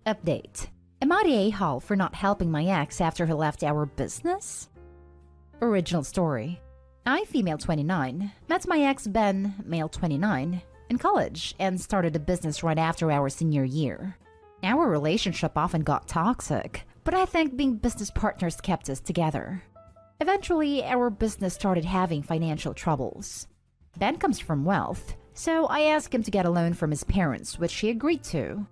Update. Am I the a-hole for not helping my ex after he left our business? Original story. I, female 29, met my ex Ben, male 29, in college and started a business right after our senior year. Our relationship often got toxic, but I think being business partners kept us together. Eventually, our business started having financial troubles. Ben comes from wealth, so I asked him to get a loan from his parents, which he agreed to.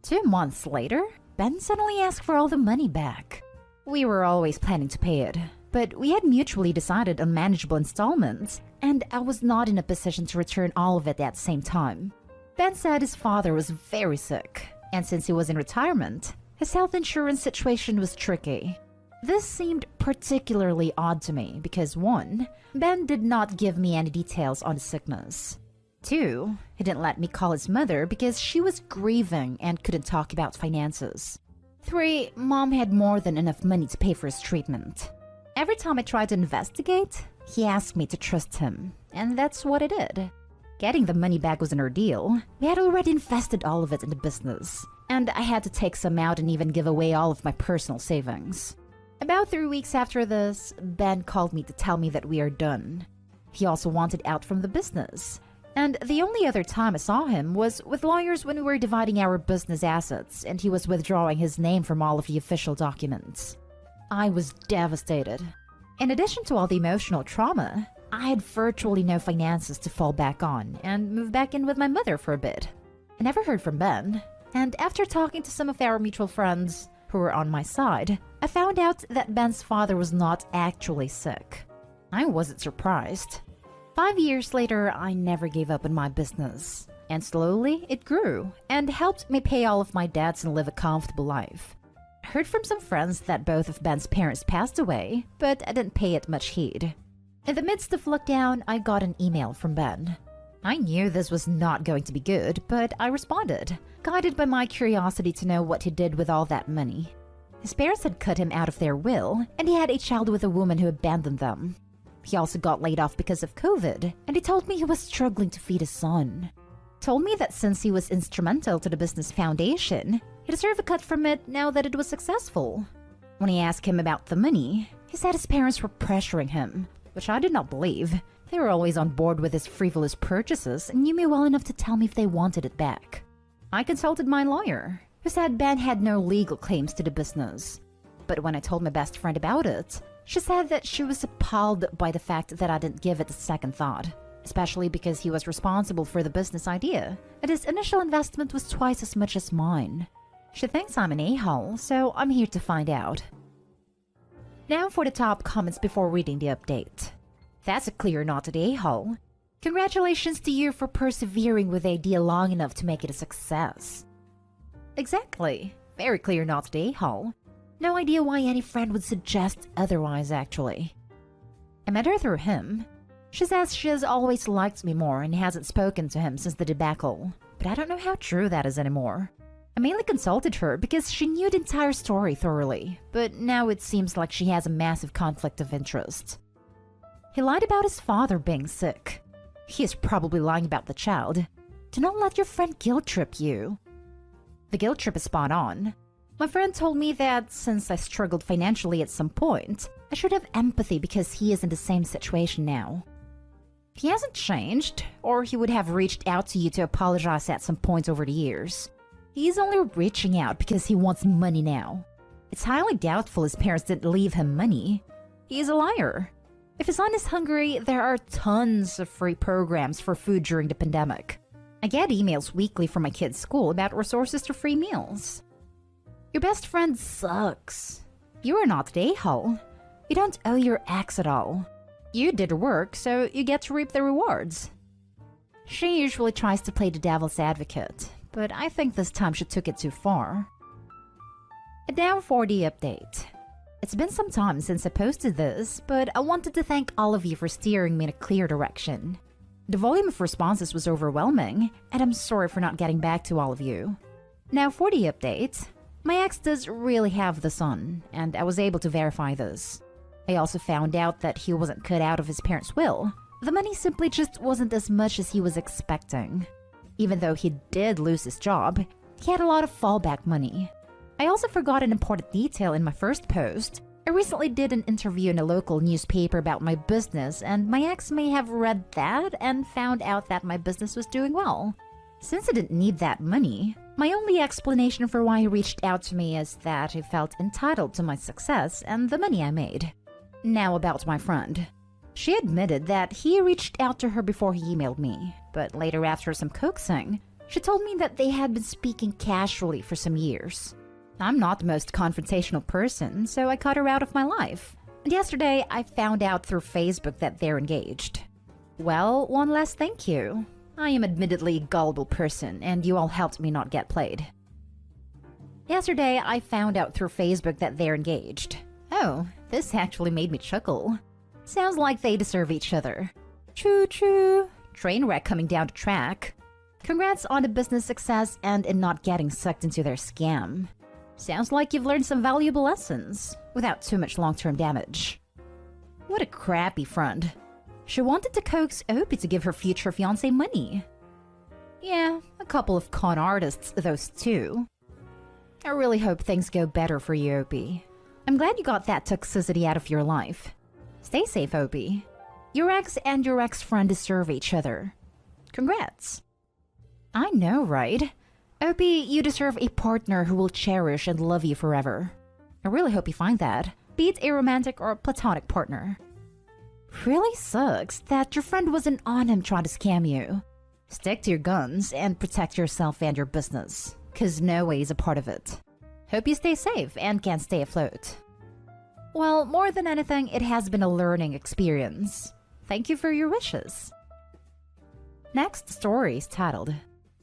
2 months later, Ben suddenly asked for all the money back. We were always planning to pay it, but we had mutually decided on manageable installments, and I was not in a position to return all of it at the same time. Ben said his father was very sick, and since he was in retirement, his health insurance situation was tricky. This seemed particularly odd to me because 1. Ben did not give me any details on his sickness. 2. He didn't let me call his mother because she was grieving and couldn't talk about finances. 3. Mom had more than enough money to pay for his treatment. Every time I tried to investigate, he asked me to trust him, and that's what I did. Getting the money back was an ordeal. We had already invested all of it in the business, and I had to take some out and even give away all of my personal savings. About 3 weeks after this, Ben called me to tell me that we are done. He also wanted out from the business, and the only other time I saw him was with lawyers when we were dividing our business assets and he was withdrawing his name from all of the official documents. I was devastated. In addition to all the emotional trauma, I had virtually no finances to fall back on and moved back in with my mother for a bit. I never heard from Ben, and after talking to some of our mutual friends who were on my side, I found out that Ben's father was not actually sick. I wasn't surprised. 5 years later, I never gave up on my business, and slowly it grew and helped me pay all of my debts and live a comfortable life. I heard from some friends that both of Ben's parents passed away, but I didn't pay it much heed. In the midst of lockdown, I got an email from Ben. I knew this was not going to be good, but I responded, guided by my curiosity to know what he did with all that money. His parents had cut him out of their will, and he had a child with a woman who abandoned them. He also got laid off because of COVID, and he told me he was struggling to feed his son. Told me that since he was instrumental to the business foundation, he deserved a cut from it now that it was successful. When I asked him about the money, he said his parents were pressuring him, which I did not believe. They were always on board with his frivolous purchases and knew me well enough to tell me if they wanted it back. I consulted my lawyer, who said Ben had no legal claims to the business. But when I told my best friend about it, she said that she was appalled by the fact that I didn't give it a second thought, especially because he was responsible for the business idea, and his initial investment was twice as much as mine. She thinks I'm an a-hole, so I'm here to find out. Now for the top comments before reading the update. That's a clear not an a-hole. Congratulations to you for persevering with the idea long enough to make it a success. Exactly. Very clear not an a-hole. No idea why any friend would suggest otherwise, actually. I met her through him. She says she has always liked me more and hasn't spoken to him since the debacle, but I don't know how true that is anymore. I mainly consulted her because she knew the entire story thoroughly, but now it seems like she has a massive conflict of interest. He lied about his father being sick. He is probably lying about the child. Do not let your friend guilt trip you. The guilt trip is spot on. My friend told me that since I struggled financially at some point, I should have empathy because he is in the same situation now. He hasn't changed, or he would have reached out to you to apologize at some point over the years. He's only reaching out because he wants money now. It's highly doubtful his parents didn't leave him money. He is a liar. If his son is hungry, there are tons of free programs for food during the pandemic. I get emails weekly from my kid's school about resources to free meals. Your best friend sucks. You are not the a-hole. You don't owe your ex at all. You did the work, so you get to reap the rewards. She usually tries to play the devil's advocate, but I think this time she took it too far. And now for the update. It's been some time since I posted this, but I wanted to thank all of you for steering me in a clear direction. The volume of responses was overwhelming, and I'm sorry for not getting back to all of you. Now for the update. My ex does really have the son, and I was able to verify this. I also found out that he wasn't cut out of his parents' will. The money simply just wasn't as much as he was expecting. Even though he did lose his job, he had a lot of fallback money. I also forgot an important detail in my first post. I recently did an interview in a local newspaper about my business, and my ex may have read that and found out that my business was doing well. Since I didn't need that money, my only explanation for why he reached out to me is that he felt entitled to my success and the money I made. Now about my friend. She admitted that he reached out to her before he emailed me, but later after some coaxing, she told me that they had been speaking casually for some years. I'm not the most confrontational person, so I cut her out of my life. And yesterday, I found out through Facebook that they're engaged. Well, one last thank you. I am admittedly a gullible person, and you all helped me not get played. Yesterday, I found out through Facebook that they're engaged. Oh, this actually made me chuckle. Sounds like they deserve each other. True, true. Train wreck coming down the track. Congrats on the business success and in not getting sucked into their scam. Sounds like you've learned some valuable lessons, without too much long-term damage. What a crappy friend. She wanted to coax Opie to give her future fiancé money. Yeah, a couple of con artists, those two. I really hope things go better for you, Opie. I'm glad you got that toxicity out of your life. Stay safe, Opie. Your ex and your ex-friend deserve each other. Congrats. I know, right? Opie, you deserve a partner who will cherish and love you forever. I really hope you find that, be it a romantic or platonic partner. Really sucks that your friend wasn't on him trying to scam you. Stick to your guns and protect yourself and your business, cause no way is a part of it. Hope you stay safe and can stay afloat. Well, more than anything, it has been a learning experience. Thank you for your wishes. Next story is titled,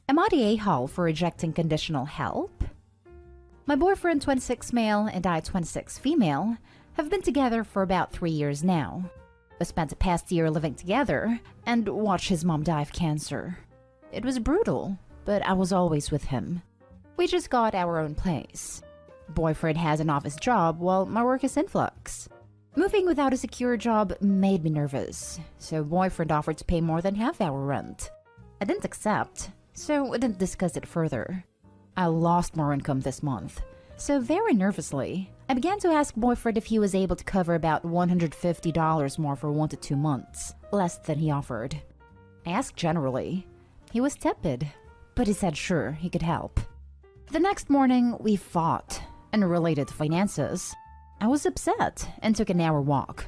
Am I the a-hole for rejecting conditional help? My boyfriend, 26 male, and I, 26 female, have been together for about 3 years now. We spent the past year living together and watched his mom die of cancer. It was brutal, but I was always with him. We just got our own place. Boyfriend has an office job while my work is in flux. Moving without a secure job made me nervous, so boyfriend offered to pay more than half our rent. I didn't accept, so we didn't discuss it further. I lost more income this month, so very nervously, I began to ask boyfriend if he was able to cover about $150 more for 1 to 2 months, less than he offered. I asked generally. He was tepid, but he said sure, he could help. The next morning, we fought, and related to finances. I was upset and took an hour walk.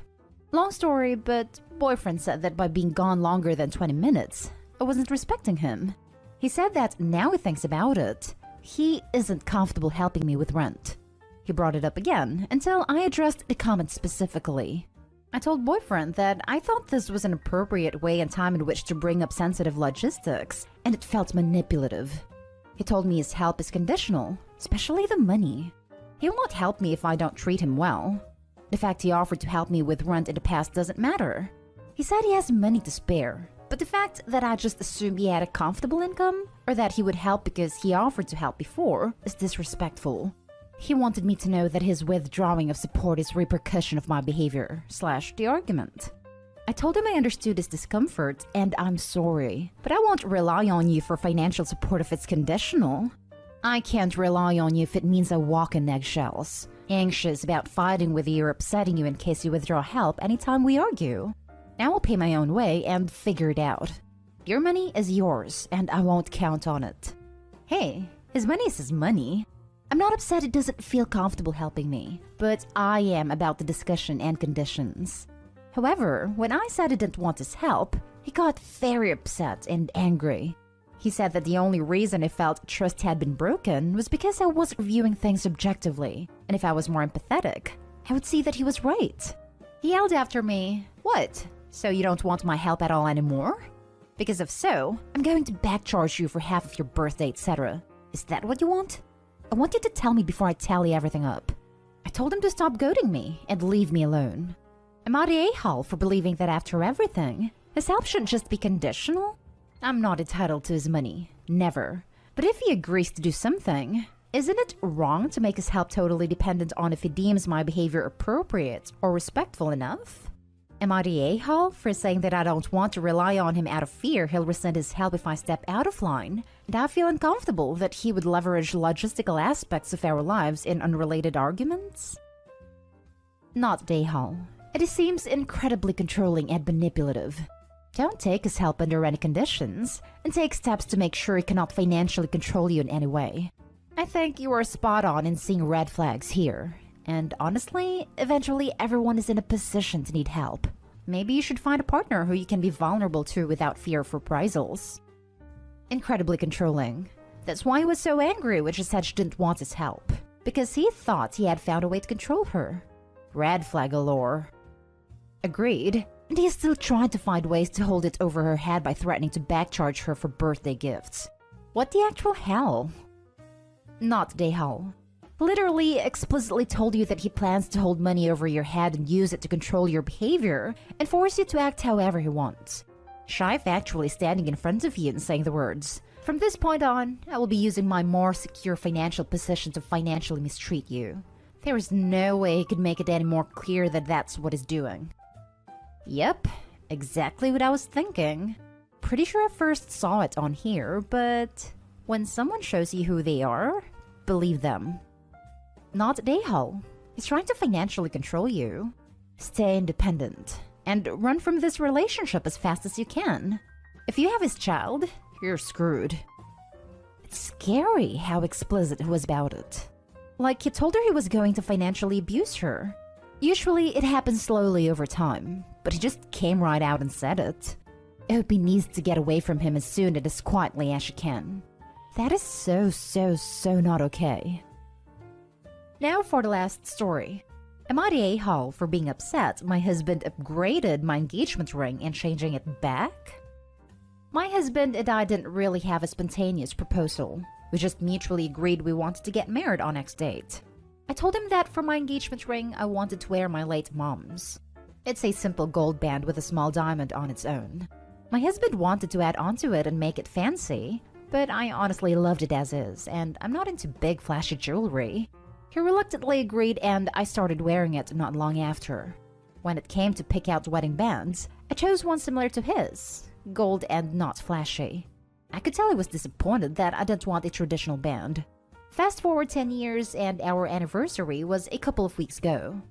Long story, but boyfriend said that by being gone longer than 20 minutes, I wasn't respecting him. He said that now he thinks about it, he isn't comfortable helping me with rent. He brought it up again until I addressed the comment specifically. I told boyfriend that I thought this was an appropriate way and time in which to bring up sensitive logistics, and it felt manipulative. He told me his help is conditional, especially the money. He will not help me if I don't treat him well. The fact he offered to help me with rent in the past doesn't matter. He said he has money to spare, but the fact that I just assumed he had a comfortable income, or that he would help because he offered to help before, is disrespectful. He wanted me to know that his withdrawing of support is repercussion of my behavior / the argument. I told him I understood his discomfort and I'm sorry, but I won't rely on you for financial support if it's conditional. I can't rely on you if it means I walk in eggshells, anxious about fighting with you or upsetting you in case you withdraw help anytime we argue. I will pay my own way and figure it out. Your money is yours and I won't count on it. Hey, his money is his money. I'm not upset it doesn't feel comfortable helping me, but I am about the discussion and conditions. However, when I said I didn't want his help, he got very upset and angry. He said that the only reason I felt trust had been broken was because I wasn't viewing things objectively, and if I was more empathetic, I would see that he was right. He yelled after me, "What? So you don't want my help at all anymore? Because if so, I'm going to backcharge you for half of your birthday, etc. Is that what you want? I want you to tell me before I tally everything up." I told him to stop goading me and leave me alone. Am I the a-hole for believing that after everything, his help shouldn't just be conditional? I'm not entitled to his money. Never. But if he agrees to do something, isn't it wrong to make his help totally dependent on if he deems my behavior appropriate or respectful enough? Am I the a-hole for saying that I don't want to rely on him out of fear he'll rescind his help if I step out of line, and I feel uncomfortable that he would leverage logistical aspects of our lives in unrelated arguments? Not the a-hole. It seems incredibly controlling and manipulative. Don't take his help under any conditions, and take steps to make sure he cannot financially control you in any way. I think you are spot on in seeing red flags here. And honestly, eventually everyone is in a position to need help. Maybe you should find a partner who you can be vulnerable to without fear of reprisals. Incredibly controlling. That's why he was so angry when she said she didn't want his help. Because he thought he had found a way to control her. Red flag galore. Agreed. And he still tried to find ways to hold it over her head by threatening to backcharge her for birthday gifts. What the actual hell? Not the hell. Literally explicitly told you that he plans to hold money over your head and use it to control your behavior and force you to act however he wants. Shy of actually standing in front of you and saying the words, "From this point on, I will be using my more secure financial position to financially mistreat you." There is no way he could make it any more clear that that's what he's doing. Yep, exactly what I was thinking. Pretty sure I first saw it on here, but when someone shows you who they are, believe them. Not a-hole. He's trying to financially control you. Stay independent and run from this relationship as fast as you can. If you have his child, you're screwed. It's scary how explicit he was about it. Like he told her he was going to financially abuse her. Usually it happens slowly over time, but he just came right out and said it. I hope he needs to get away from him as soon and as quietly as she can. That is so not okay. Now for the last story. Am I the a-hole for being upset my husband upgraded my engagement ring and changing it back? My husband and I didn't really have a spontaneous proposal. We just mutually agreed we wanted to get married on next date. I told him that for my engagement ring I wanted to wear my late mom's. It's a simple gold band with a small diamond on its own. My husband wanted to add onto it and make it fancy, but I honestly loved it as is, and I'm not into big flashy jewelry. He reluctantly agreed and I started wearing it not long after. When it came to pick out wedding bands, I chose one similar to his, gold and not flashy. I could tell he was disappointed that I didn't want a traditional band. Fast forward 10 years and our anniversary was a couple of weeks ago.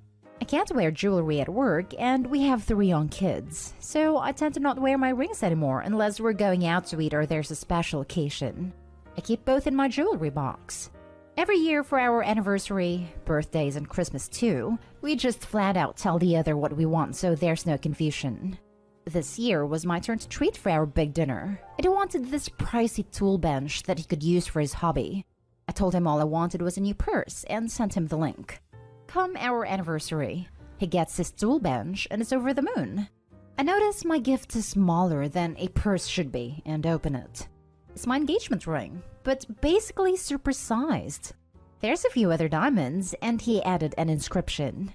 I can't wear jewelry at work and we have 3 young kids, so I tend to not wear my rings anymore unless we're going out to eat or there's a special occasion. I keep both in my jewelry box. Every year for our anniversary, birthdays, and Christmas too, we just flat out tell the other what we want so there's no confusion. This year was my turn to treat for our big dinner, and he wanted this pricey tool bench that he could use for his hobby. I told him all I wanted was a new purse and sent him the link. Come our anniversary, he gets his tool bench and is over the moon. I notice my gift is smaller than a purse should be and open it. It's my engagement ring, but basically supersized. There's a few other diamonds, and he added an inscription.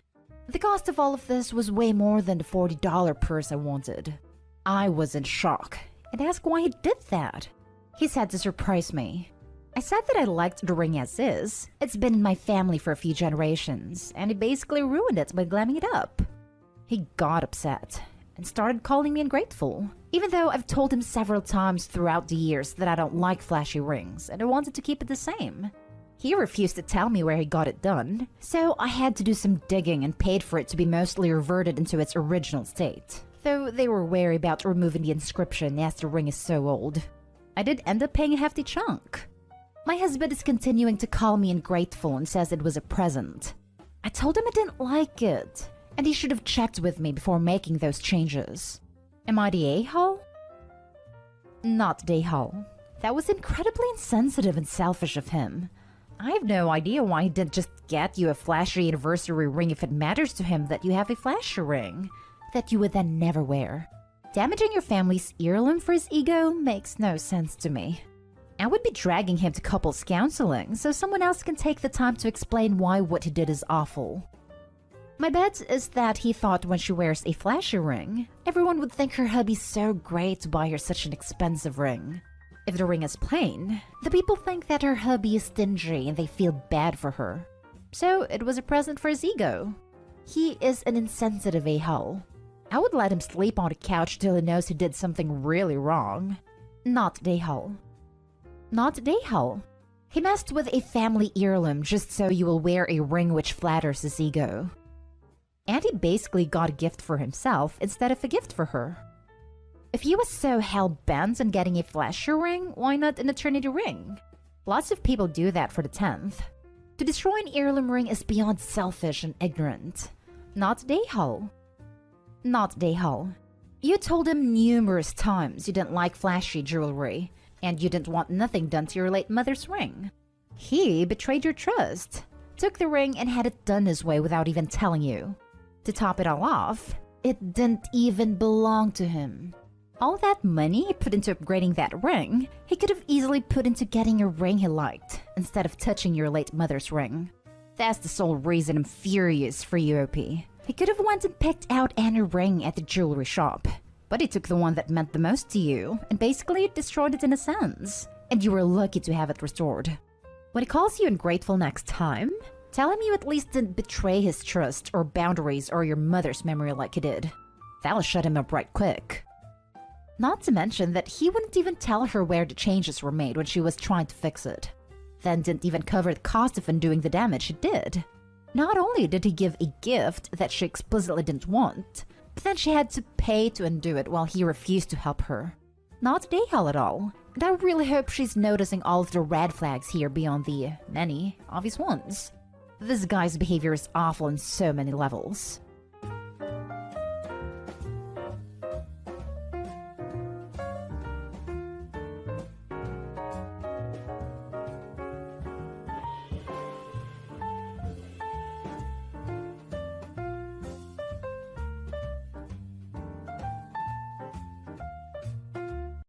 The cost of all of this was way more than the $40 purse I wanted. I was in shock and asked why he did that. He said to surprise me. I said that I liked the ring as is. It's been in my family for a few generations, and he basically ruined it by glamming it up. He got upset and started calling me ungrateful, even though I've told him several times throughout the years that I don't like flashy rings and I wanted to keep it the same. He refused to tell me where he got it done, so I had to do some digging and paid for it to be mostly reverted into its original state, though they were wary about removing the inscription as the ring is so old. I did end up paying a hefty chunk. My husband is continuing to call me ungrateful and says it was a present. I told him I didn't like it, and he should have checked with me before making those changes. Am I the a-hole? Not the a-hole. That was incredibly insensitive and selfish of him. I have no idea why he didn't just get you a flashy anniversary ring if it matters to him that you have a flashy ring that you would then never wear. Damaging your family's heirloom for his ego makes no sense to me. I would be dragging him to couples counseling so someone else can take the time to explain why what he did is awful. My bet is that he thought when she wears a flashy ring, everyone would think her hubby's so great to buy her such an expensive ring. If the ring is plain, the people think that her hubby is stingy and they feel bad for her. So it was a present for his ego. He is an insensitive a-hole. I would let him sleep on the couch till he knows he did something really wrong. Not Dayhall. Not Dayhall. He messed with a family heirloom just so you will wear a ring which flatters his ego. And he basically got a gift for himself instead of a gift for her. If he was so hell-bent on getting a flashy ring, why not an eternity ring? Lots of people do that for the 10th. To destroy an heirloom ring is beyond selfish and ignorant. Not Dayhall. Not Dayhall. You told him numerous times you didn't like flashy jewelry, and you didn't want nothing done to your late mother's ring. He betrayed your trust, took the ring and had it done his way without even telling you. To top it all off, it didn't even belong to him. All that money he put into upgrading that ring, he could have easily put into getting a ring he liked, instead of touching your late mother's ring. That's the sole reason I'm furious for you, OP. He could have went and picked out any ring at the jewelry shop, but he took the one that meant the most to you, and basically destroyed it in a sense. And you were lucky to have it restored. When he calls you ungrateful next time, tell him you at least didn't betray his trust or boundaries or your mother's memory like he did. That'll shut him up right quick. Not to mention that he wouldn't even tell her where the changes were made when she was trying to fix it. Then didn't even cover the cost of undoing the damage he did. Not only did he give a gift that she explicitly didn't want, but then she had to pay to undo it while he refused to help her. Not Dayhall at all. And I really hope she's noticing all of the red flags here beyond the many obvious ones. This guy's behavior is awful on so many levels.